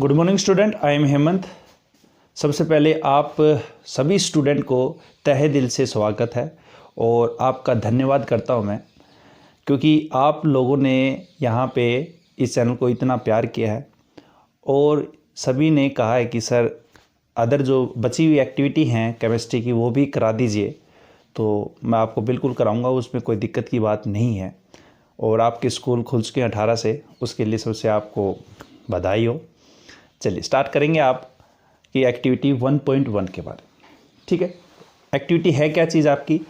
Good morning student, I am Hemant. सबसे पहले आप सभी स्टूडेंट को तहे दिल से स्वागत है और आपका धन्यवाद करता हूं मैं, क्योंकि आप लोगों ने यहाँ पे इस चैनल को इतना प्यार किया है और सभी ने कहा है कि सर अदर जो बची हुई एक्टिविटी हैं केमिस्ट्री की वो भी करा दीजिए। तो मैं आपको बिल्कुल कराऊंगा, उसमें कोई दिक्कत की बात नहीं है। और आपके स्कूल खुल चुके हैं 18 से, उसके लिए सबसे आपको बधाई हो। चलिए स्टार्ट करेंगे आप की एक्टिविटी 1.1 के बारे में। ठीक है, एक्टिविटी है क्या चीज़ आपकी,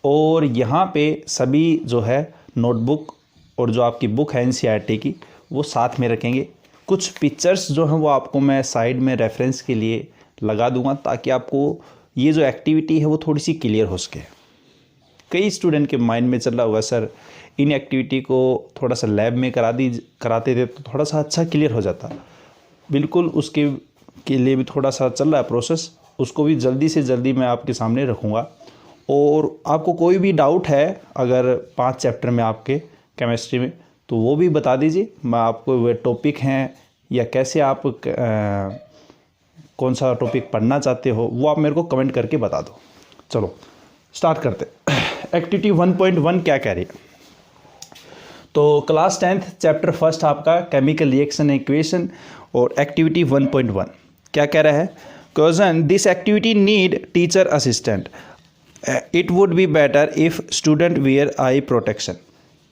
और यहाँ पे सभी जो है नोटबुक और जो आपकी बुक है एनसीईआरटी की वो साथ में रखेंगे। कुछ पिक्चर्स जो हैं वो आपको मैं साइड में रेफरेंस के लिए लगा दूंगा ताकि आपको ये जो एक्टिविटी है वो थोड़ी सी क्लियर हो सके। कई स्टूडेंट के माइंड में चल रहा होगा सर इन एक्टिविटी को थोड़ा सा लैब में कराते थे तो थोड़ा सा अच्छा क्लियर हो जाता। बिल्कुल उसके लिए भी थोड़ा सा चल रहा है प्रोसेस, उसको भी जल्दी से जल्दी मैं आपके सामने रखूँगा। और आपको कोई भी डाउट है अगर 5 चैप्टर में आपके केमिस्ट्री में तो वो भी बता दीजिए। मैं आपको वे टॉपिक हैं या कैसे आप कौन सा टॉपिक पढ़ना चाहते हो वो आप मेरे को कमेंट करके बता दो। चलो स्टार्ट करते। एक्टिविटी 1.1 क्या कह रही है, तो क्लास 10th चैप्टर फर्स्ट आपका केमिकल रिएक्शन इक्वेशन और एक्टिविटी 1.1 क्या कह रहा है। Question, this activity need teacher assistant, it would be better if student wear I protection.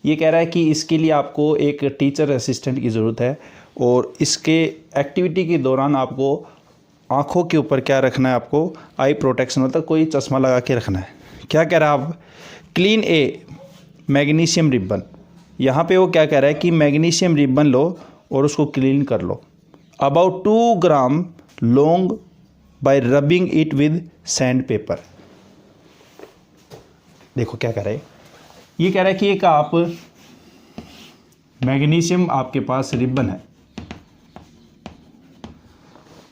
ये कह रहा है कि इसके लिए आपको एक टीचर असिस्टेंट की ज़रूरत है और इसके एक्टिविटी के दौरान आपको आँखों के ऊपर क्या रखना है, आपको आई प्रोटेक्शन मतलब कोई चश्मा लगा के रखना है। क्या कह रहा है आप, क्लीन ए मैग्नीशियम रिबन। यहाँ पे वो क्या कह रहा है कि मैग्नीशियम रिबन लो और उसको क्लीन कर लो about 2 gram long by rubbing it with sand paper. देखो क्या कह रहा है, ये कह रहा है कि एक आप मैग्नीशियम आपके पास रिबन है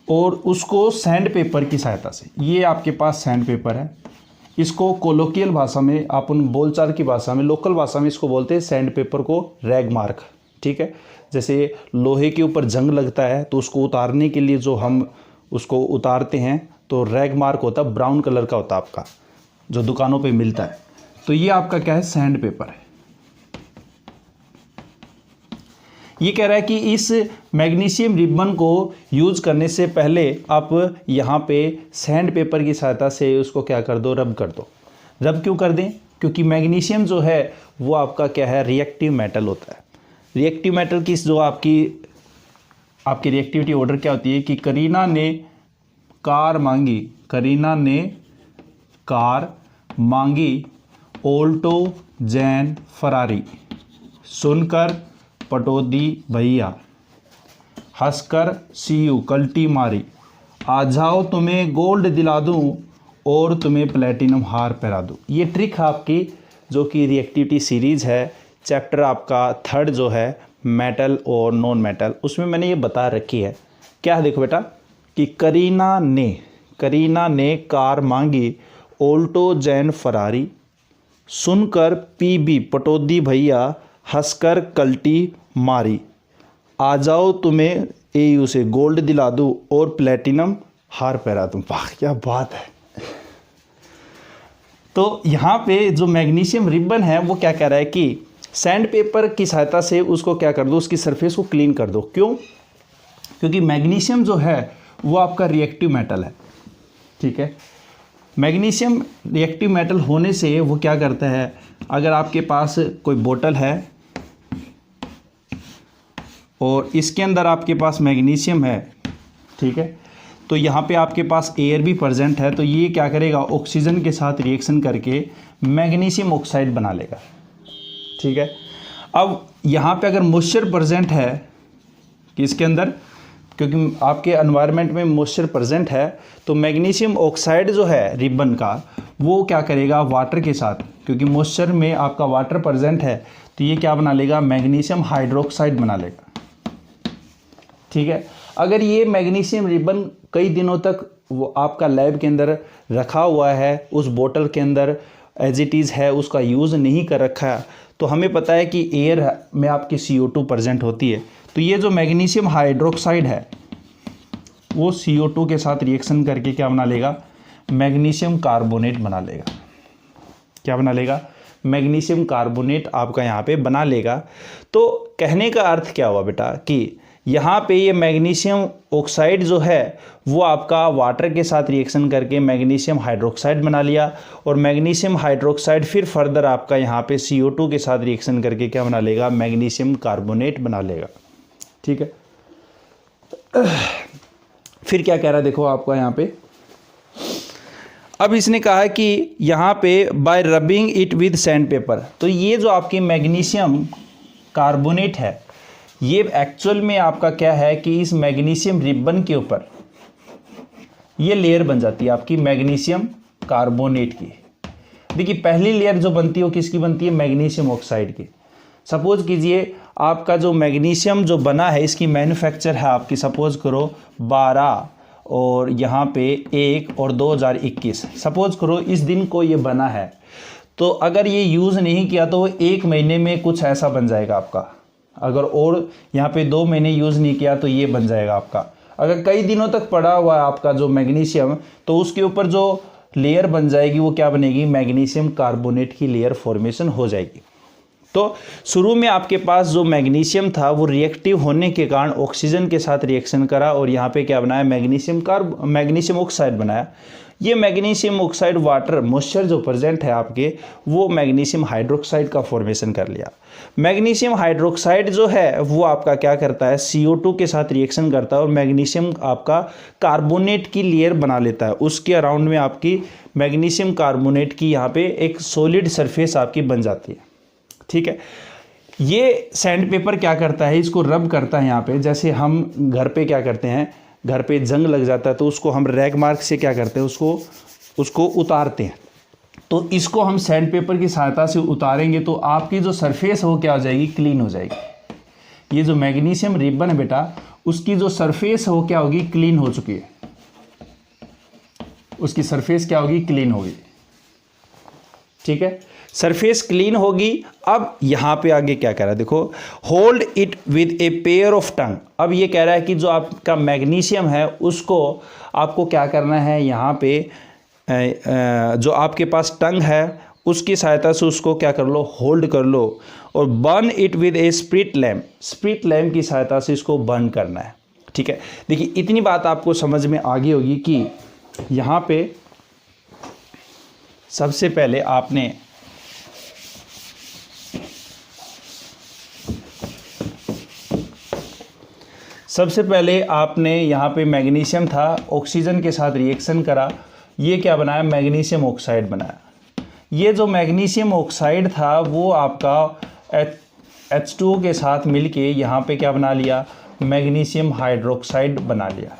और उसको सैंड पेपर की सहायता से, ये आपके पास सैंड पेपर है, इसको कोलोकियल भाषा में अपन बोलचाल की भाषा में लोकल भाषा में इसको बोलते हैं सैंड पेपर को रैग मार्क। ठीक है, जैसे लोहे के ऊपर जंग लगता है तो उसको उतारने के लिए जो हम उसको उतारते हैं तो रैग मार्क होता है, ब्राउन कलर का होता है आपका, जो दुकानों पे मिलता है। तो ये आपका क्या है, सैंड पेपर है। ये कह रहा है कि इस मैग्नीशियम रिबन को यूज करने से पहले आप यहाँ पे सैंड पेपर की सहायता से उसको क्या कर दो, रब कर दो। रब क्यों कर दें, क्योंकि मैग्नीशियम जो है वो आपका क्या है, रिएक्टिव मेटल होता है। रिएक्टिव मेटल की जो आपकी रिएक्टिविटी ऑर्डर क्या होती है कि करीना ने कार मांगी ऑल्टो जैन फरारी, सुनकर पटौदी भैया, हंसकर सीयू कल्टी मारी, आ जाओ तुम्हें गोल्ड दिला दूं और तुम्हें प्लेटिनम हार पहना दूं। ये ट्रिक है आपकी जो कि रिएक्टिविटी सीरीज़ है, चैप्टर आपका 3rd जो है मेटल और नॉन मेटल, उसमें मैंने ये बता रखी है। क्या है देखो बेटा कि करीना ने कार मांगी ऑल्टो जैन फरारी, सुनकर पीबी पटौदी भैया, हंसकर कल्टी मारी, आ जाओ तुम्हें एयू से गोल्ड दिला दूं और प्लेटिनम हार पहना दूं। वाह क्या बात है। तो यहाँ पे जो मैग्नीशियम रिबन है वो क्या कह रहा है कि सैंड पेपर की सहायता से उसको क्या कर दो, उसकी सरफेस को क्लीन कर दो। क्यों, क्योंकि मैग्नीशियम जो है वो आपका रिएक्टिव मेटल है। ठीक है, मैग्नीशियम रिएक्टिव मेटल होने से वो क्या करता है, अगर आपके पास कोई बोतल है और इसके अंदर आपके पास मैग्नीशियम है, ठीक है, तो यहाँ पे आपके पास एयर भी प्रेजेंट है, तो ये क्या करेगा, ऑक्सीजन के साथ रिएक्शन करके मैग्नीशियम ऑक्साइड बना लेगा। ठीक है, अब यहाँ पे अगर मॉइस्चर प्रेजेंट है कि इसके अंदर, क्योंकि आपके एनवायरनमेंट में मॉइस्चर प्रेजेंट है, तो मैग्नीशियम ऑक्साइड जो है रिबन का वो क्या करेगा, वाटर के साथ, क्योंकि मॉइस्चर में आपका वाटर प्रेजेंट है तो ये क्या बना लेगा, मैग्नीशियम हाइड्रोक्साइड बना लेगा। ठीक है, अगर ये मैग्नीशियम रिबन कई दिनों तक वो आपका लैब के अंदर रखा हुआ है, उस बोतल के अंदर एज इट इज़ है, उसका यूज़ नहीं कर रखा है, तो हमें पता है कि एयर में आपकी CO2 प्रेजेंट होती है, तो ये जो मैग्नीशियम हाइड्रोक्साइड है वो CO2 के साथ रिएक्शन करके क्या बना लेगा, मैग्नीशियम कार्बोनेट बना लेगा। क्या बना लेगा, मैग्नीशियम कार्बोनेट आपका यहाँ पे बना लेगा। तो कहने का अर्थ क्या हुआ बेटा कि यहाँ पे ये मैग्नीशियम ऑक्साइड जो है वो आपका वाटर के साथ रिएक्शन करके मैग्नीशियम हाइड्रोक्साइड बना लिया, और मैग्नीशियम हाइड्रोक्साइड फिर फर्दर आपका यहाँ पे CO2 के साथ रिएक्शन करके क्या बना लेगा, मैग्नीशियम कार्बोनेट बना लेगा। ठीक है, फिर क्या कह रहा है देखो आपका यहाँ पे, अब इसने कहा है कि यहाँ पे bye rubbing it with sand paper. तो ये जो आपकी मैग्नीशियम कार्बोनेट है ये एक्चुअल में आपका क्या है कि इस मैग्नीशियम रिबन के ऊपर ये लेयर बन जाती है आपकी मैग्नीशियम कार्बोनेट की। देखिए पहली लेयर जो बनती है वो किसकी बनती है, मैग्नीशियम ऑक्साइड की। सपोज कीजिए आपका जो मैग्नीशियम जो बना है इसकी मैन्युफैक्चर है आपकी, सपोज करो 12 और यहाँ पे 1 और 2021, सपोज करो इस दिन को ये बना है। तो अगर ये यूज़ नहीं किया तो वो 1 महीने में कुछ ऐसा बन जाएगा आपका। अगर और यहाँ पे 2 महीने यूज़ नहीं किया तो ये बन जाएगा आपका। अगर कई दिनों तक पड़ा हुआ है आपका जो मैग्नीशियम, तो उसके ऊपर जो लेयर बन जाएगी वो क्या बनेगी, मैग्नीशियम कार्बोनेट की लेयर फॉर्मेशन हो जाएगी। तो शुरू में आपके पास जो मैग्नीशियम था वो रिएक्टिव होने के कारण ऑक्सीजन के साथ रिएक्शन करा और यहाँ पे क्या बनाया, मैग्नीशियम ऑक्साइड बनाया। ये मैग्नीशियम ऑक्साइड वाटर मॉइस्चर जो प्रेजेंट है आपके वो मैग्नीशियम हाइड्रोक्साइड का फॉर्मेशन कर लिया। मैग्नीशियम हाइड्रोक्साइड जो है वो आपका क्या करता है, CO2 के साथ रिएक्शन करता है और मैग्नीशियम आपका कार्बोनेट की लेयर बना लेता है। उसके अराउंड में आपकी मैग्नीशियम कार्बोनेट की यहाँ पे एक सॉलिड सरफेस आपकी बन जाती है। ठीक है, ये सैंड पेपर क्या करता है, इसको रब करता है यहाँ पे। जैसे हम घर पे क्या करते हैं, घर पे जंग लग जाता है तो उसको हम रैग मार्क से क्या करते हैं, उसको उतारते हैं। तो इसको हम सैंड पेपर की सहायता से उतारेंगे तो आपकी जो सरफेस है वो क्या हो जाएगी, क्लीन हो जाएगी। ये जो मैग्नीशियम रिबन है बेटा उसकी जो सरफेस है वो क्या होगी, क्लीन हो चुकी है। उसकी सरफेस क्या होगी, क्लीन होगी। ठीक है, सरफेस क्लीन होगी। अब यहाँ पे आगे क्या कह रहा है देखो, hold it with a pair of tongue. अब ये कह रहा है कि जो आपका मैग्नीशियम है उसको आपको क्या करना है, यहाँ पे जो आपके पास टंग है उसकी सहायता से उसको क्या कर लो, होल्ड कर लो और burn it with A spirit lamp. Spirit lamp की सहायता से इसको बर्न करना है। ठीक है, देखिए इतनी बात आपको समझ में आ गई होगी कि यहाँ पे सबसे पहले आपने यहाँ पे मैग्नीशियम था, ऑक्सीजन के साथ रिएक्शन करा, ये क्या बनाया, मैग्नीशियम ऑक्साइड बनाया। ये जो मैग्नीशियम ऑक्साइड था वो आपका H2O के साथ मिलके यहाँ पे क्या बना लिया, मैग्नीशियम हाइड्रोक्साइड बना लिया।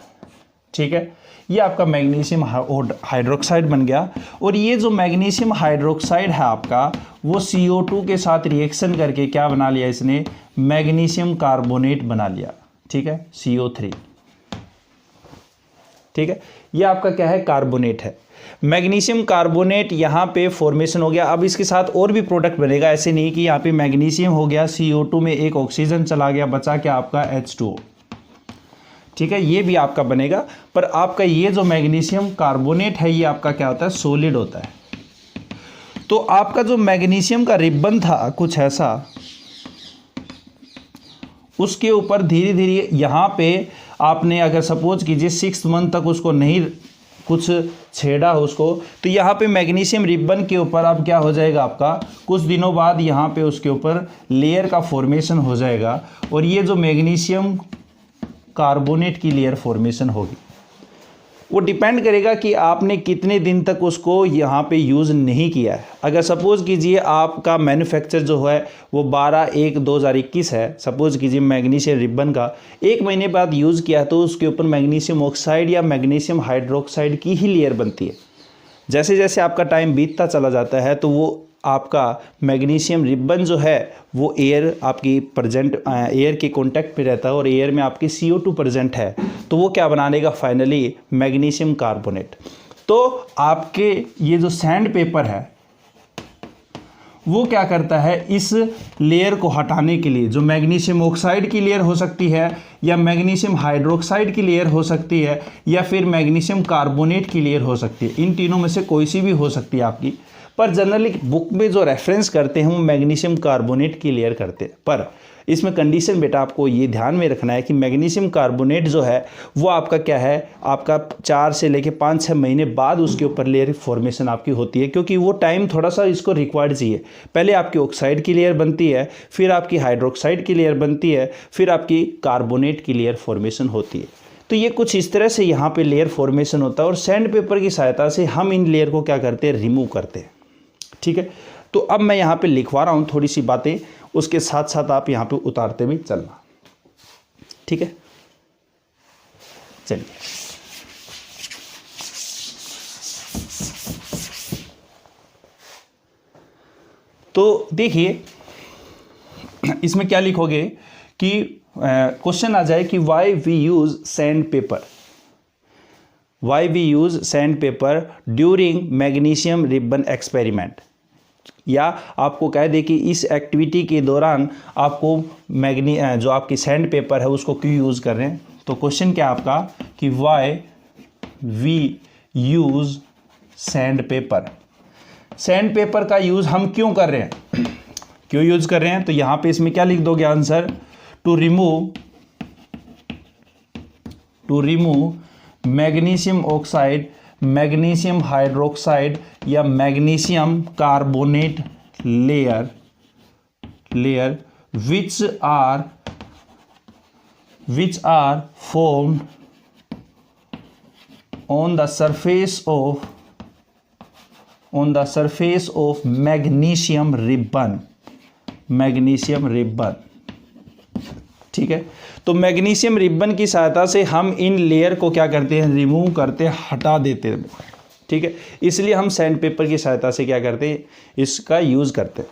ठीक है, ये आपका मैग्नीशियम हाइड्रोक्साइड बन गया। और ये जो मैग्नीशियम हाइड्रोक्साइड है आपका वो CO2 के साथ रिएक्शन करके क्या बना लिया, इसने मैग्नीशियम कार्बोनेट बना लिया। ठीक है, CO3। ठीक है, ये आपका क्या है, कार्बोनेट है। मैग्नीशियम कार्बोनेट यहाँ पे फॉर्मेशन हो गया। अब इसके साथ और भी प्रोडक्ट बनेगा, ऐसे नहीं कि यहाँ पे मैग्नीशियम हो गया, CO2 में एक ऑक्सीजन चला गया, बचा क्या आपका H2O। ठीक है, ये भी आपका बनेगा। पर आपका ये जो मैग्नीशियम कार्बोनेट है ये आपका क्या होता है, सॉलिड होता है। तो आपका जो मैग्नीशियम का रिबन था कुछ ऐसा, उसके ऊपर धीरे धीरे यहाँ पे आपने अगर सपोज कीजिए 6 मंथ तक उसको नहीं कुछ छेड़ा उसको, तो यहाँ पे मैग्नीशियम रिबन के ऊपर अब क्या हो जाएगा आपका, कुछ दिनों बाद यहाँ पे उसके ऊपर लेयर का फॉर्मेशन हो जाएगा और ये जो मैग्नीशियम कार्बोनेट की लेयर फॉर्मेशन होगी। वो डिपेंड करेगा कि आपने कितने दिन तक उसको यहाँ पे यूज़ नहीं किया है। अगर सपोज़ कीजिए आपका मैन्युफैक्चर जो है वो 12/1/2021 है, सपोज़ कीजिए मैग्नीशियम रिबन का 1 महीने बाद यूज़ किया है तो उसके ऊपर मैग्नीशियम ऑक्साइड या मैग्नीशियम हाइड्रोक्साइड की ही लेयर बनती है। जैसे जैसे आपका टाइम बीतता चला जाता है तो वो आपका मैग्नीशियम रिबन जो है वो एयर आपकी प्रेजेंट एयर के कांटेक्ट पे रहता है और एयर में आपकी CO2 प्रेजेंट है तो वो क्या बना देगा फाइनली, मैग्नीशियम कार्बोनेट। तो आपके ये जो सैंड पेपर है वो क्या करता है, इस लेयर को हटाने के लिए जो मैग्नीशियम ऑक्साइड की लेयर हो सकती है या मैग्नीशियम हाइड्रोक्साइड की लेयर हो सकती है, या फिर मैग्नीशियम कार्बोनेट की लेयर हो सकती है। इन तीनों में से कोई सी भी हो सकती है आपकी, पर जनरली बुक में जो रेफरेंस करते हैं वो मैग्नीशियम कार्बोनेट की लेयर करते हैं। पर इसमें कंडीशन बेटा आपको ये ध्यान में रखना है कि मैग्नीशियम कार्बोनेट जो है वो आपका क्या है, आपका 4 से लेके 5-6 महीने बाद उसके ऊपर लेयर फॉर्मेशन आपकी होती है, क्योंकि वो टाइम थोड़ा सा इसको रिक्वायर्ड चाहिए। पहले आपकी ऑक्साइड की लेयर बनती है, फिर आपकी हाइड्रोक्साइड की लेयर बनती है, फिर आपकी कार्बोनेट की लेयर फॉर्मेशन होती है। तो ये कुछ इस तरह से यहाँ पे लेयर फॉर्मेशन होता है, और सैंड पेपर की सहायता से हम इन लेयर को क्या करते हैं, रिमूव करते हैं। ठीक है, तो अब मैं यहाँ पे लिखवा रहा हूँ थोड़ी सी बातें, उसके साथ साथ आप यहाँ पे उतारते भी चलना। ठीक है, चलिए। तो देखिए इसमें क्या लिखोगे कि क्वेश्चन आ जाए कि why we use sandpaper, why we use sandpaper during magnesium ribbon experiment, या आपको कह दे कि इस एक्टिविटी के दौरान आपको जो आपकी सैंड पेपर है उसको क्यों यूज़ कर रहे हैं। तो क्वेश्चन क्या आपका कि why we use sandpaper, sandpaper का यूज़ हम क्यों कर रहे हैं, क्यों यूज़ कर रहे हैं। तो यहाँ पे इसमें क्या लिख दोगे answer, to remove magnesium oxide, magnesium hydroxide या magnesium carbonate layer which are formed on the surface of magnesium ribbon। ठीक है, तो मैग्नीशियम रिबन की सहायता से हम इन लेयर को क्या करते हैं, रिमूव करते हैं, हटा देते हैं। ठीक है, इसलिए हम सैंड पेपर की सहायता से क्या करते हैं, इसका यूज़ करते हैं।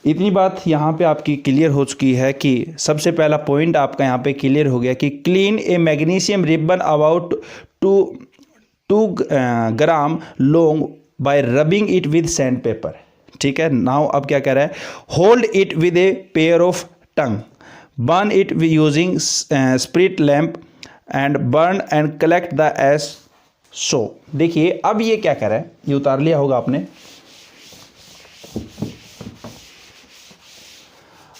इतनी बात यहाँ पे आपकी क्लियर हो चुकी है कि सबसे पहला पॉइंट आपका यहाँ पे क्लियर हो गया कि clean A magnesium ribbon about 2 gram long by rubbing it with sand paper. ठीक है, नाउ अब क्या कह रहा है, hold it with a pair of tongue, burn it using spirit lamp and burn and collect the ash so। देखिए अब ये क्या कर रहा है, ये उतार लिया होगा आपने।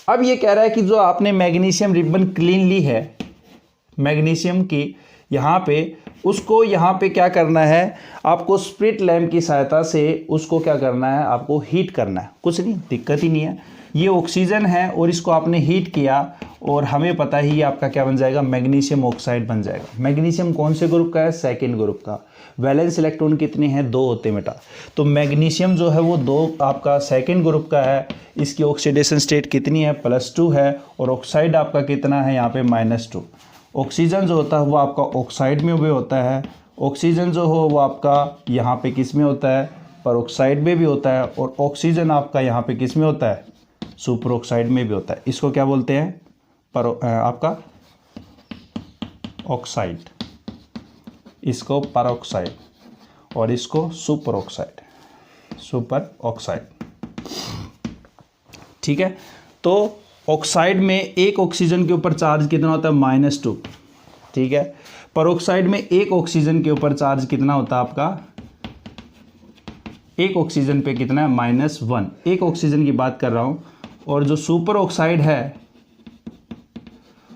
अब ये कह रहा है कि जो आपने मैग्नीशियम रिबन क्लीन ली है मैग्नीशियम की, यहाँ पे उसको यहाँ पे क्या करना है, आपको स्प्रिट लैम्प की सहायता से उसको क्या करना है, आपको हीट करना है। कुछ नहीं, दिक्कत ही नहीं है। ये ऑक्सीजन है और इसको आपने हीट किया और हमें पता ही आपका क्या बन जाएगा, मैग्नीशियम ऑक्साइड बन जाएगा। मैग्नीशियम कौन से ग्रुप का है, सेकेंड ग्रुप का। वैलेंस इलेक्ट्रॉन कितने हैं, 2 होते हैं बेटा। तो मैग्नीशियम जो है वो 2 आपका सेकेंड ग्रुप का है। इसकी ऑक्सीडेशन स्टेट कितनी है, +2 है, और ऑक्साइड आपका कितना है यहाँ पे, -2। ऑक्सीजन जो होता है वो आपका ऑक्साइड में भी होता है, ऑक्सीजन जो हो वो आपका यहाँ पे किस में होता है, परऑक्साइड में भी होता है, और ऑक्सीजन आपका यहाँ पे किस में होता है, सुपर ऑक्साइड में भी होता है। इसको क्या बोलते हैं, आपका ऑक्साइड, इसको परऑक्साइड और इसको सुपर ऑक्साइड। ठीक है, तो ऑक्साइड में एक ऑक्सीजन के ऊपर चार्ज कितना होता है, -2। ठीक है, परऑक्साइड में एक ऑक्सीजन के ऊपर चार्ज कितना होता है आपका, एक ऑक्सीजन पे कितना है, -1। एक ऑक्सीजन की बात कर रहा हूँ। और जो सुपर ऑक्साइड है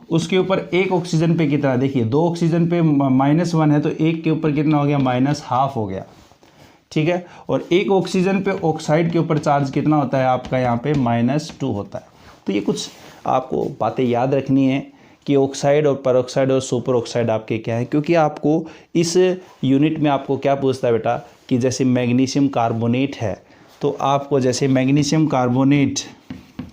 उसके ऊपर एक ऑक्सीजन पे कितना, देखिए 2 ऑक्सीजन पे -1 है, तो एक के ऊपर कितना हो गया, -12 हो गया। ठीक है, और एक ऑक्सीजन पे ऑक्साइड के ऊपर चार्ज कितना होता है आपका, यहाँ पे -2 होता है। तो ये कुछ आपको बातें याद रखनी है कि ऑक्साइड और परऑक्साइड और सुपर ऑक्साइड आपके क्या है, क्योंकि आपको इस यूनिट में आपको क्या पूछता है बेटा कि जैसे मैग्नीशियम कार्बोनेट है, तो आपको जैसे मैग्नीशियम कार्बोनेट,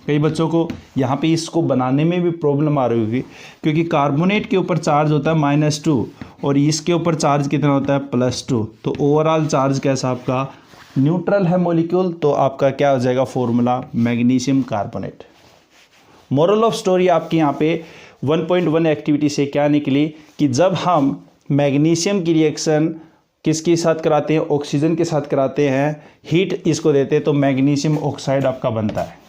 कई बच्चों को यहाँ पे इसको बनाने में भी प्रॉब्लम आ रही होगी, क्योंकि कार्बोनेट के ऊपर चार्ज होता है -2 और इसके ऊपर चार्ज कितना होता है, +2। तो ओवरऑल चार्ज कैसा आपका, न्यूट्रल है मॉलिक्यूल। तो आपका क्या हो जाएगा formula, magnesium carbonate. Moral of story आपकी यहाँ पे 1.1 एक्टिविटी से क्या निकली कि जब हम मैग्नीशियम की रिएक्शन किसके साथ कराते हैं, ऑक्सीजन के साथ कराते हैं, हीट इसको देते हैं, तो मैग्नीशियम ऑक्साइड आपका बनता है।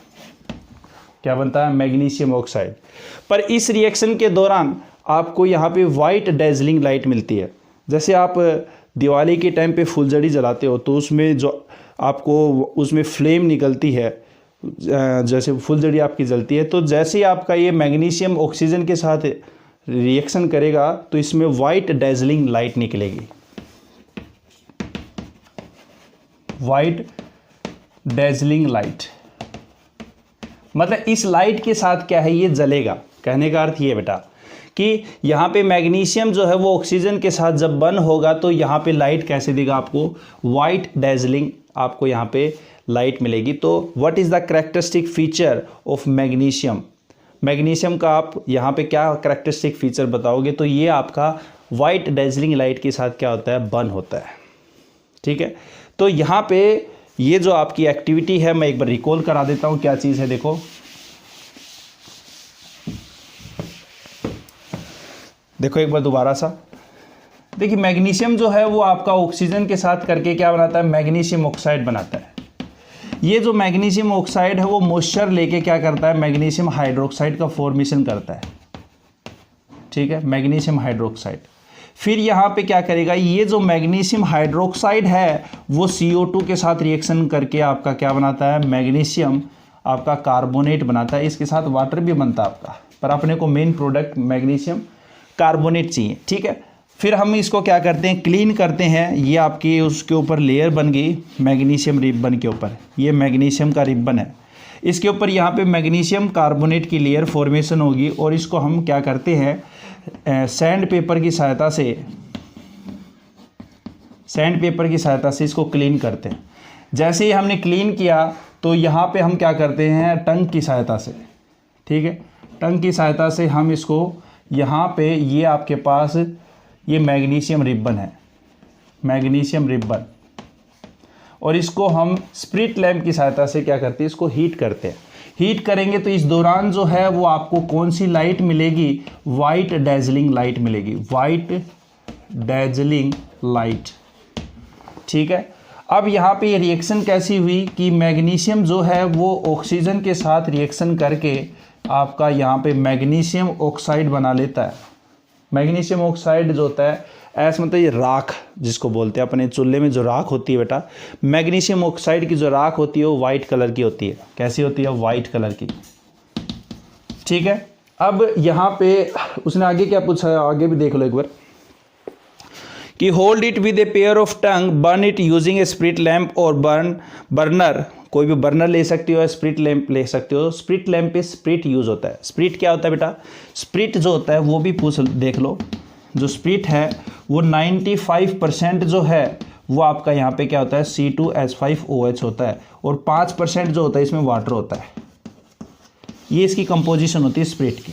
क्या बनता है, मैग्नीशियम ऑक्साइड। पर इस रिएक्शन के दौरान आपको यहाँ पे वाइट डेजलिंग लाइट मिलती है। जैसे आप दिवाली के टाइम पे फुलझड़ी जलाते हो तो उसमें जो आपको उसमें फ्लेम निकलती है, जैसे फुलझड़ी आपकी जलती है, तो जैसे ही आपका ये मैग्नीशियम ऑक्सीजन के साथ रिएक्शन करेगा तो इसमें वाइट डेजलिंग लाइट निकलेगी, वाइट डेजलिंग लाइट। मतलब इस लाइट के साथ क्या है, ये जलेगा। कहने का अर्थ ये बेटा कि यहाँ पे मैग्नीशियम जो है वो ऑक्सीजन के साथ जब बर्न होगा तो यहाँ पे लाइट कैसे देगा आपको, वाइट डेजलिंग आपको यहाँ पे लाइट मिलेगी। तो what is the characteristic feature of magnesium, magnesium का आप यहाँ पे क्या कैरेक्टरिस्टिक फीचर बताओगे, तो ये आपका वाइट डेजलिंग लाइट के साथ क्या होता है, बर्न होता है। ठीक है, तो यहाँ पे ये जो आपकी एक्टिविटी है मैं एक बार रिकॉल करा देता हूँ क्या चीज़ है। देखो एक बार दोबारा सा देखिए, मैग्नीशियम जो है वो आपका ऑक्सीजन के साथ करके क्या बनाता है, मैग्नीशियम ऑक्साइड बनाता है। ये जो मैग्नीशियम ऑक्साइड है वो मॉइस्चर लेके क्या करता है, मैग्नीशियम हाइड्रोक्साइड का फॉर्मेशन करता है। ठीक है, मैग्नीशियम हाइड्रोक्साइड। फिर यहाँ पे क्या करेगा, ये जो मैग्नीशियम हाइड्रोक्साइड है वो CO2 के साथ रिएक्शन करके आपका क्या बनाता है, मैग्नीशियम आपका कार्बोनेट बनाता है। इसके साथ वाटर भी बनता है आपका, पर अपने को मेन प्रोडक्ट मैग्नीशियम कार्बोनेट चाहिए। ठीक है, फिर हम इसको क्या करते हैं, क्लीन करते हैं। ये आपकी उसके ऊपर लेयर बन गई मैग्नीशियम रिबन के ऊपर, ये मैग्नीशियम का रिबन है, इसके ऊपर यहाँ पे मैग्नीशियम कार्बोनेट की लेयर फॉर्मेशन होगी। और इसको हम क्या करते हैं, सैंड पेपर की सहायता से इसको क्लीन करते हैं। जैसे ही हमने क्लीन किया तो यहाँ पे हम क्या करते हैं, टंग की सहायता से, ठीक है, टंग की सहायता से हम इसको यहाँ पे, ये आपके पास ये मैग्नीशियम रिबन है, मैग्नीशियम रिबन, और इसको हम स्प्रिट लैंप की सहायता से क्या करते हैं, इसको हीट करते हैं। हीट करेंगे तो इस दौरान जो है वो आपको कौन सी लाइट मिलेगी, वाइट डेजलिंग लाइट मिलेगी, वाइट डेजलिंग लाइट। ठीक है, अब यहाँ पे ये रिएक्शन कैसी हुई कि मैग्नीशियम जो है वो ऑक्सीजन के साथ रिएक्शन करके आपका यहाँ पे मैग्नीशियम ऑक्साइड बना लेता है। मैग्नीशियम ऑक्साइड जो होता है, ऐसा मतलब ये राख जिसको बोलते हैं, अपने चूल्हे में जो राख होती है बेटा, मैग्नीशियम ऑक्साइड की जो राख होती है वो वाइट कलर की होती है। कैसी होती है, वाइट कलर की। ठीक है, अब यहाँ पे उसने आगे क्या पूछा है, आगे भी देख लो एक बार कि hold it with a pair of tongue, burn it using A spirit lamp और बर्नर। कोई भी बर्नर ले सकते हो, स्प्रिट लैंप ले सकते हो। स्प्रिट लैंप पे स्प्रिट यूज़ होता है। स्प्रिट क्या होता है बेटा, स्प्रिट जो होता है वो भी देख लो, जो स्प्रिट है वो 95% जो है वो आपका यहाँ पे क्या होता है, C2H5OH होता है, और 5% जो होता है इसमें वाटर होता है। ये इसकी कंपोजिशन होती है स्प्रिट की।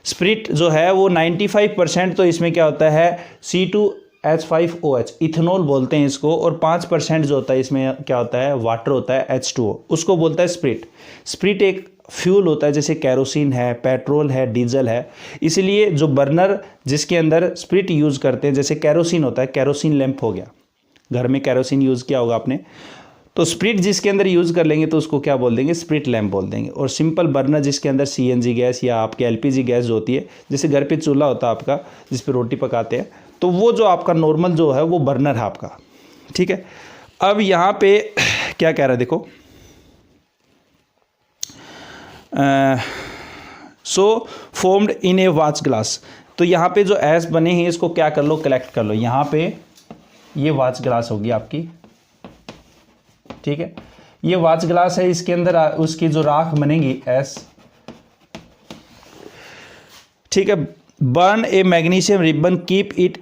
स्प्रिट जो है वो 95% तो इसमें क्या होता है, C2H5OH, इथेनॉल बोलते हैं इसको, और 5% जो होता है इसमें क्या होता है, वाटर होता है, H2O, उसको बोलता है स्प्रिट। स्प्रिट एक फ्यूल होता है, जैसे कैरोसिन है, पेट्रोल है, डीजल है। इसलिए जो बर्नर जिसके अंदर स्प्रिट यूज़ करते हैं, जैसे कैरोसिन होता है, कैरोसिन लैंप हो गया, घर में कैरोसिन यूज़ किया होगा आपने, तो स्प्रिट जिसके अंदर यूज़ कर लेंगे तो उसको क्या बोल देंगे, स्प्रिट लैंप बोल देंगे। और सिंपल बर्नर जिसके अंदर CNG गैस या आपके LPG गैस जो होती है, जैसे घर पे चूल्हा होता है आपका जिस पे रोटी पकाते हैं, तो वो जो आपका नॉर्मल जो है वो बर्नर है आपका। ठीक है, अब यहाँ पे क्या कह रहा है देखो, so formed in A watch glass. तो यहाँ पे जो ऐस बने हैं इसको क्या कर लो, कलेक्ट कर लो। यहाँ पे ये वॉच ग्लास होगी आपकी। ठीक है, ये वॉच ग्लास है, इसके अंदर उसकी जो राख बनेगी ऐस। ठीक है, burn a magnesium ribbon, keep it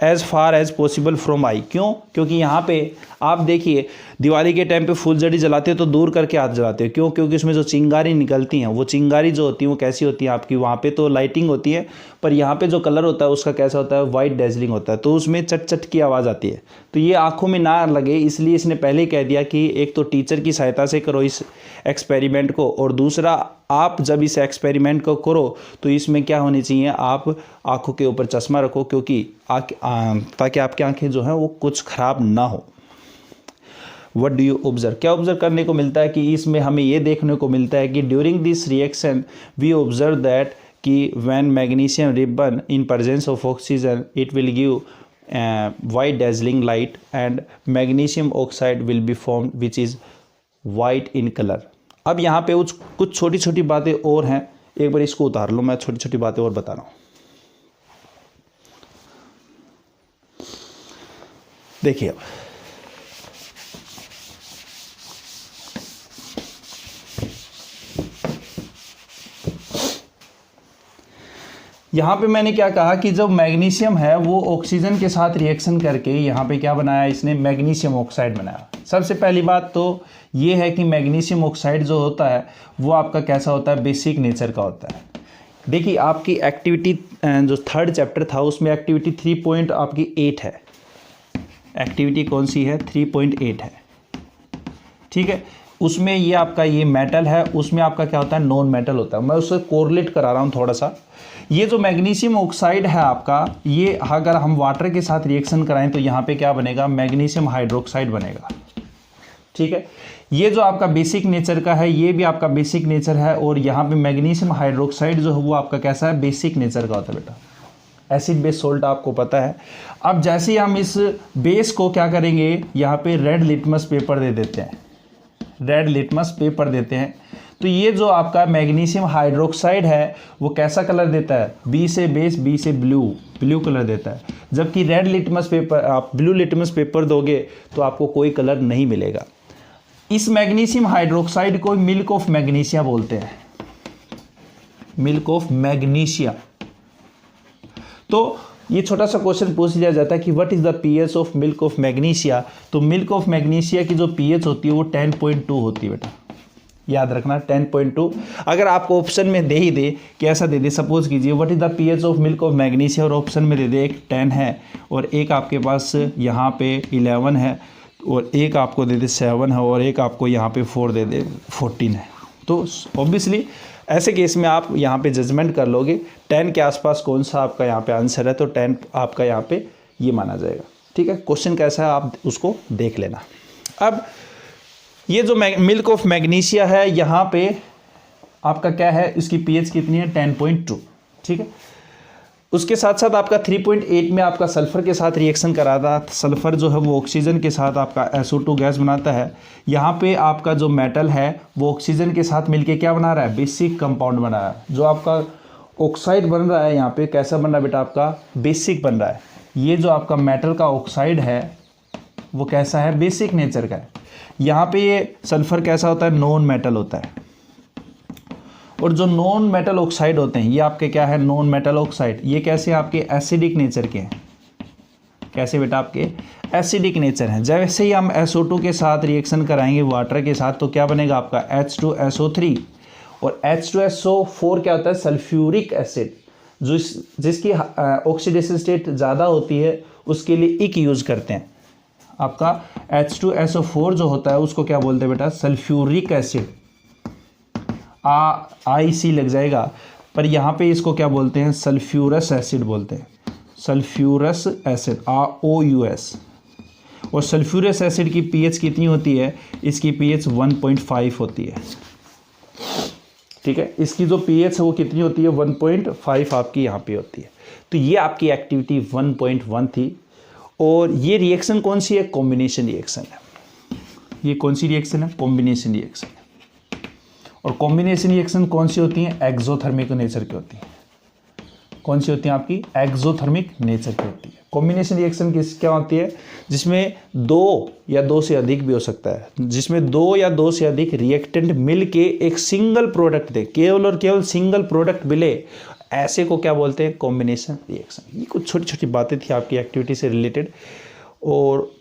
as far as possible from eye. क्यों, क्योंकि यहाँ पे आप देखिए दिवाली के टाइम पे फुलझड़ी जलाते हो तो दूर करके हाथ जलाते हो। क्यों, क्योंकि उसमें जो चिंगारी निकलती हैं, वो चिंगारी जो होती है वो कैसी होती है आपकी, वहाँ पे तो लाइटिंग होती है, पर यहाँ पे जो कलर होता है उसका कैसा होता है, वाइट डेजलिंग होता है, तो उसमें चट चट की आवाज़ आती है। तो ये आँखों में ना लगे, इसलिए इसने पहले ही कह दिया कि एक तो टीचर की सहायता से करो इस एक्सपेरिमेंट को, और दूसरा आप जब इस एक्सपेरिमेंट को करो तो इसमें क्या होनी चाहिए, आप आँखों के ऊपर चश्मा रखो, क्योंकि ताकि आपकी आँखें जो हैं वो कुछ ख़राब ना हो। व्हाट डू यू ऑब्जर्व, क्या ऑब्जर्व करने को मिलता है कि इसमें हमें ये देखने को मिलता है कि during this reaction we observe that कि when magnesium ribbon in presence of oxygen it will give white dazzling light and magnesium oxide will be formed which is white in color। अब यहाँ पे कुछ छोटी छोटी बातें और हैं, एक बार इसको उतार लो, मैं छोटी छोटी बातें और बता रहा हूँ। देखिए अब यहाँ पे मैंने क्या कहा कि जब मैग्नीशियम है वो ऑक्सीजन के साथ रिएक्शन करके यहाँ पे क्या बनाया, इसने मैग्नीशियम ऑक्साइड बनाया। सबसे पहली बात तो ये है कि मैग्नीशियम ऑक्साइड जो होता है वो आपका कैसा होता है, बेसिक नेचर का होता है। देखिए आपकी एक्टिविटी जो थर्ड चैप्टर था उसमें एक्टिविटी 3.8 है, एक्टिविटी कौन सी है, 3.8 है, ठीक है। उसमें ये आपका ये मेटल है, उसमें आपका क्या होता है, नॉन मेटल होता है। मैं उससे कोरिलेट करा रहा हूँ थोड़ा सा। ये जो मैग्नीशियम ऑक्साइड है आपका, ये अगर हम वाटर के साथ रिएक्शन कराएं तो यहाँ पे क्या बनेगा, मैग्नीशियम हाइड्रोक्साइड बनेगा, ठीक है। ये जो आपका बेसिक नेचर का है ये भी आपका बेसिक नेचर है, और यहाँ पे मैग्नीशियम हाइड्रोक्साइड जो है वो आपका कैसा है, बेसिक नेचर का होता है बेटा। एसिड बेस सोल्ट आपको पता है। अब जैसे ही हम इस बेस को क्या करेंगे, यहाँ पे रेड लिटमस पेपर दे देते हैं, रेड लिटमस पेपर देते हैं, तो ये जो आपका मैग्नीशियम हाइड्रोक्साइड है वो कैसा कलर देता है, बी से बेस, बी से ब्लू कलर देता है। जबकि रेड लिटमस पेपर, आप ब्लू लिटमस पेपर दोगे तो आपको कोई कलर नहीं मिलेगा। इस मैग्नीशियम हाइड्रोक्साइड को मिल्क ऑफ मैग्नीशिया बोलते हैं, मिल्क ऑफ मैग्नीशिया। तो ये छोटा सा क्वेश्चन पूछ लिया जाता है कि what is the pH of milk of magnesia. तो मिल्क ऑफ मैग्नीशिया की जो पीएच होती है वो 10.2 होती है बेटा, याद रखना 10.2। अगर आपको ऑप्शन में दे ही दे कि ऐसा दे दे, सपोज कीजिए what is the pH of milk of magnesia, और ऑप्शन में दे दे एक 10 है और एक आपके पास यहाँ पे 11 है और एक आपको दे दे 7 है और एक आपको यहाँ पे 4 दे दे 14 है, तो ऑब्वियसली ऐसे केस में आप यहाँ पे जजमेंट कर लोगे 10 के आसपास कौन सा आपका यहाँ पे आंसर है, तो 10 आपका यहाँ पे ये माना जाएगा, ठीक है। क्वेश्चन कैसा है आप उसको देख लेना। अब ये जो मिल्क ऑफ मैग्नीशिया है यहाँ पे आपका क्या है, इसकी पीएच कितनी है, 10.2, ठीक है। उसके साथ साथ आपका 3.8 में आपका सल्फ़र के साथ रिएक्शन करा था। सल्फ़र जो है वो ऑक्सीजन के साथ आपका SO2 गैस बनाता है। यहाँ पे आपका जो मेटल है वो ऑक्सीजन के साथ मिलके क्या बना रहा है, बेसिक कंपाउंड बना रहा है। जो आपका ऑक्साइड बन रहा है यहाँ पे कैसा बन रहा है बेटा, आपका बेसिक बन रहा है। ये जो आपका मेटल का ऑक्साइड है वो कैसा है, बेसिक नेचर का है। यहाँ पे ये सल्फ़र कैसा होता है, नॉन मेटल होता है। और जो नॉन मेटल ऑक्साइड होते हैं ये आपके क्या है, नॉन मेटल ऑक्साइड, ये कैसे आपके एसिडिक नेचर के हैं। कैसे बेटा, आपके एसिडिक नेचर हैं। जैसे ही हम SO2 के साथ रिएक्शन कराएंगे वाटर के साथ तो क्या बनेगा आपका H2SO3, और H2SO4 क्या होता है, सल्फ्यूरिक एसिड, जो जिसकी ऑक्सीडेशन स्टेट ज़्यादा होती है उसके लिए इक यूज़ करते हैं। आपका H2SO4 जो होता है उसको क्या बोलते हैं बेटा, सल्फ्यूरिक एसिड, IC लग जाएगा, पर यहाँ पे इसको क्या बोलते हैं, सल्फ्यूरस एसिड बोलते हैं, सल्फ्यूरस एसिड OUS। और सल्फ्यूरस एसिड की पीएच कितनी होती है, इसकी पीएच 1.5 होती है, ठीक है। इसकी जो पीएच है वो कितनी होती है, 1.5 आपकी यहाँ पे होती है। तो ये आपकी एक्टिविटी 1.1 थी। और ये रिएक्शन कौन सी है, कॉम्बिनेशन रिएक्शन है। ये कौन सी रिएक्शन है, कॉम्बिनेशन रिएक्शन है। और कॉम्बिनेशन रिएक्शन कौन सी होती हैं, एक्सोथर्मिक नेचर की होती है। कौन सी होती है आपकी, एक्सोथर्मिक नेचर की होती है। कॉम्बिनेशन रिएक्शन किस क्या होती है, जिसमें 2 या 2 से अधिक भी हो सकता है, जिसमें 2 या 2 से अधिक रिएक्टेंट मिल के एक सिंगल प्रोडक्ट दे, केवल और केवल सिंगल प्रोडक्ट मिले, ऐसे को क्या बोलते हैं, कॉम्बिनेशन रिएक्शन। ये कुछ छोटी छोटी बातें थी आपकी एक्टिविटी से रिलेटेड। और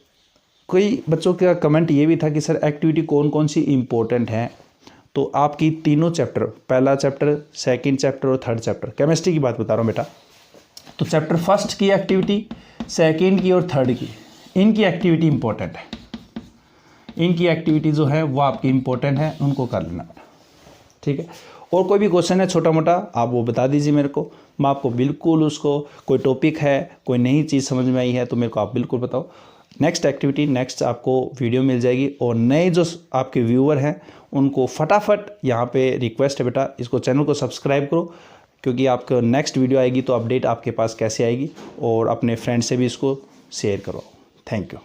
कोई बच्चों का कमेंट ये भी था कि सर एक्टिविटी कौन कौन सी इंपॉर्टेंट है। तो आपकी तीनों चैप्टर, पहला चैप्टर, सेकंड चैप्टर और थर्ड चैप्टर, केमिस्ट्री की बात बता रहा हूँ बेटा। तो चैप्टर फर्स्ट की एक्टिविटी, सेकंड की और थर्ड की, इनकी एक्टिविटी इंपॉर्टेंट है। इनकी एक्टिविटी जो है वो आपकी इंपॉर्टेंट है, उनको कर लेना, ठीक है। और कोई भी क्वेश्चन है छोटा मोटा आप वो बता दीजिए मेरे को, मैं आपको बिल्कुल उसको, कोई टॉपिक है, कोई नई चीज़ समझ में आई है तो मेरे को आप बिल्कुल बताओ। नेक्स्ट एक्टिविटी, नेक्स्ट आपको वीडियो मिल जाएगी। और नए जो आपके व्यूअर हैं उनको फटाफट यहाँ पे रिक्वेस्ट है बेटा, इसको चैनल को सब्सक्राइब करो, क्योंकि आपको नेक्स्ट वीडियो आएगी तो अपडेट आपके पास कैसे आएगी। और अपने फ्रेंड से भी इसको शेयर करो। Thank you.